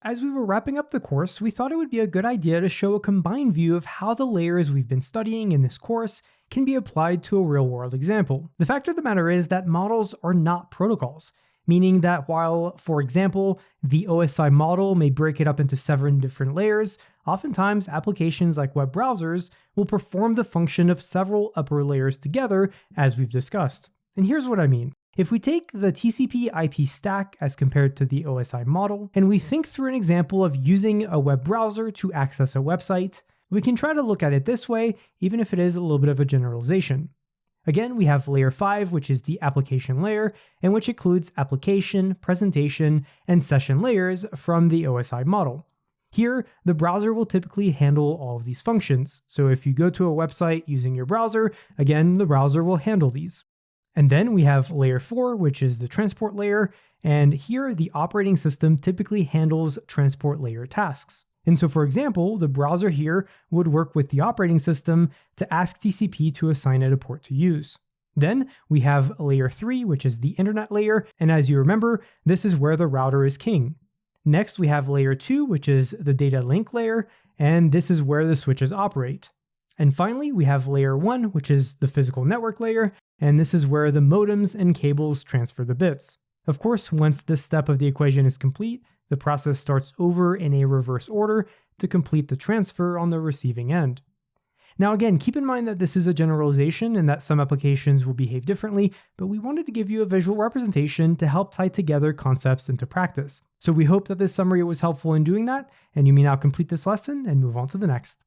As we were wrapping up the course, we thought it would be a good idea to show a combined view of how the layers we've been studying in this course can be applied to a real-world example. The fact of the matter is that models are not protocols, meaning that while, for example, the OSI model may break it up into 7 different layers, oftentimes applications like web browsers will perform the function of several upper layers together, as we've discussed. And here's what I mean. If we take the TCP IP stack as compared to the OSI model, and we think through an example of using a web browser to access a website, we can try to look at it this way, even if it is a little bit of a generalization. Again, we have layer 5, which is the application layer, and which includes application, presentation, and session layers from the OSI model. Here, the browser will typically handle all of these functions. So if you go to a website using your browser, again, the browser will handle these. And then we have layer 4, which is the transport layer, and here the operating system typically handles transport layer tasks. And so for example, the browser here would work with the operating system to ask TCP to assign it a port to use. Then we have layer 3, which is the internet layer, and as you remember, this is where the router is king. Next we have layer 2, which is the data link layer, and this is where the switches operate. And finally, we have layer 1, which is the physical network layer, and this is where the modems and cables transfer the bits. Of course, once this step of the equation is complete, the process starts over in a reverse order to complete the transfer on the receiving end. Now again, keep in mind that this is a generalization and that some applications will behave differently, but we wanted to give you a visual representation to help tie together concepts into practice. So we hope that this summary was helpful in doing that, and you may now complete this lesson and move on to the next.